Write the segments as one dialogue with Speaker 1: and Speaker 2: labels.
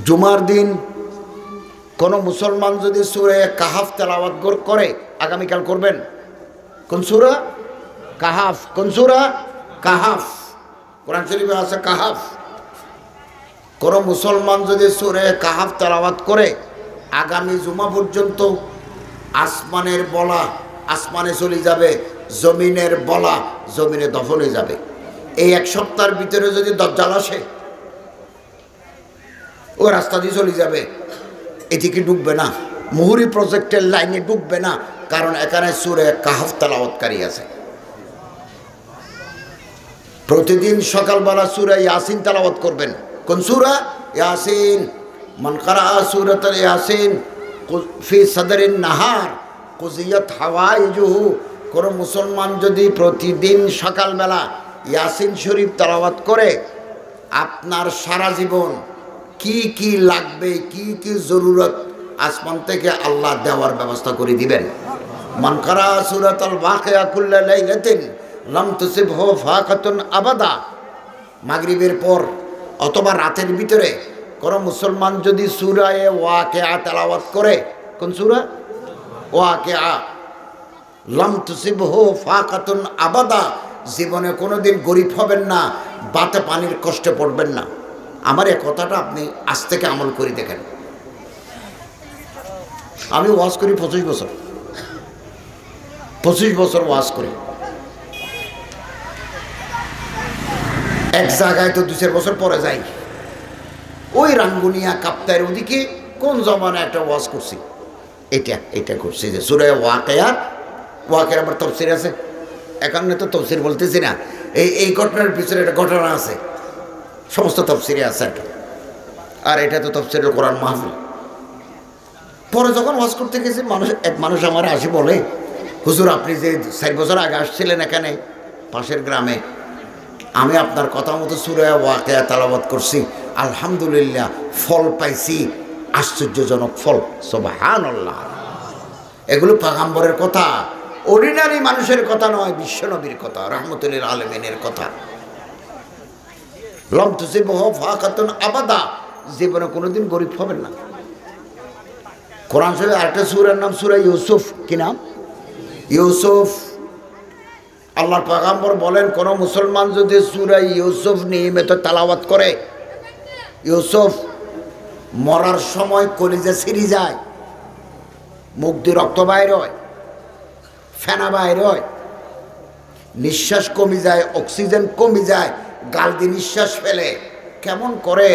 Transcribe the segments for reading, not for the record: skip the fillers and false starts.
Speaker 1: জুমার দিন কোন মুসলমান যদি সূরা কাহাফ তেলাওয়াত করে, আগামীকাল করবেন। কোন সূরা? কাহাফ। কোন সূরা? কাহাফ। কোরআন শরীফে আছে কাহাফ। কোন মুসলমান যদি সূরা কাহাফ তেলাওয়াত করে, আগামী জুমা পর্যন্ত আসমানের বলা আসমানে চলে যাবে, জমিনের বলা জমিনে দফন হয়ে যাবে। এই এক সপ্তাহের ভিতরে যদি দাজ্জাল আসে, ও রাস্তা দিয়ে চলে যাবে, এদিকে ঢুকবে না, মুহুরি প্রজেক্টের লাইনে ঢুকবে না, কারণ এখানে সূরা কাহাফ তেলাওয়াতকারী আছে। প্রতিদিন সকালবেলা সূরা ইয়াসিন তেলাওয়াত করবেন। কোন সূরা? ইয়াসিন। মান ক্বারা সূরাতুল ইয়াসিন ফি সাদরিন নাহার কুজিয়াত হাওয়াইজুহু। কোন মুসলমান যদি প্রতিদিন সকালবেলা ইয়াসিন শরীফ তেলাওয়াত করে, আপনার সারা জীবন কি কি লাগবে, কি কি জরুরত আসমান থেকে আল্লাহ দেওয়ার ব্যবস্থা করে দিবেন। মান ক্বারা সূরাতুল ওয়াকিয়া কুল্লা লাইলাতিন লাম তুসিবহু ফাকাতুন আবাদা। মাগরিবের পর অথবা রাতের ভিতরে কোন মুসলমান যদি সূরা ওয়াকিয়া তেলাওয়াত করে, কোন সূরা? ওয়াকিয়া। লাম তুসিবহু ফাকাতুন আবাদা। জীবনে কোনোদিন গরিব হবেন না, বাতে পানির কষ্টে পড়বেন না। আমার এই কথাটা আপনি আজ থেকে আমল করে দেখেন। আমি ওয়াজ করি 25 বছর, 25 বছর ওয়াজ করি। এক জায়গায় তো 2-4 বছর পরে যাই, ওই রাঙ্গুনিয়া কাপ্তায়ের ওদিকে কোন জমানায় একটা ওয়াজ করছি, এটা করছি যে সূরা ওয়াকিয়া। ওয়াকিয়ার আবার তাফসীর আছে, এখানে তো তাফসীর বলতেছি না, এই ঘটনার পিছনে একটা ঘটনা আছে, সমস্ত তাফসীরে আছে একটা। আর এটা তো তাফসীরুল কোরআন মাহফিল। পরে যখন ওয়াজ করতে গেছি, এক মানুষ আমার আসি বলে, হুজুর আপনি যে 4 বছর আগে আসছিলেন এখানে পাশের গ্রামে, আমি আপনার কথা মতো সূরা ওয়াকিয়া তেলাওয়াত করছি, আলহামদুলিল্লাহ ফল পাইছি, আশ্চর্যজনক ফল। সুবহানাল্লাহ। এগুলো পয়গম্বরের কথা, অর্ডিনারি মানুষের কথা নয়, বিশ্বনবীর কথা, রাহমাতুল লিল আলামিনের কথা। লাম তুসিবহু ফাকাতুন আবাদা। জীবনে কোনোদিন গরিব হবেন না। কোরআন শরীফে আরেকটা সূরার নাম সূরা ইউসুফ। কি নাম? ইউসুফ। আল্লাহর পয়গম্বর বলেন, কোন মুসলমান যদি সূরা ইউসুফ নিয়মিত তেলাওয়াত করে, ইউসুফ মরার সময় কলিজা ছিঁড়ে যায়, মুখ দিয়ে রক্ত বাইর হয়, ফেনা বাইর হয়, নিঃশ্বাস কমে যায়, অক্সিজেন কমে যায়, গাল দিয়ে নিঃশ্বাস ফেলে। কেমন করে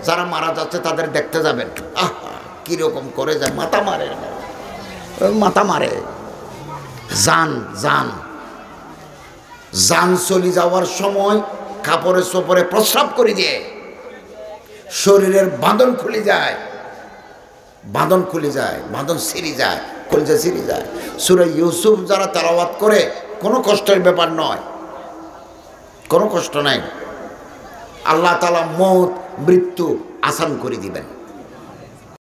Speaker 1: যারা মারা যাচ্ছে তাদের দেখতে যাবেন, কিরকম করে যায়, মাথা মারে, মাথা মারে। জান চলে যাওয়ার সময় কাপড়ে চোপড়ে প্রস্রাব করে দিয়ে শরীরের বাঁধন খুলে যায়, বাঁধন ছিঁড়ে যায়, কলিজা ছিঁড়ে যায়। সূরা ইউসুফ যারা তেলাওয়াত করে, কোনো কষ্টের ব্যাপার নয়, কোনো কষ্ট নাই। আল্লাহ তাআলা মৃত্যু আসান করে দিবেন।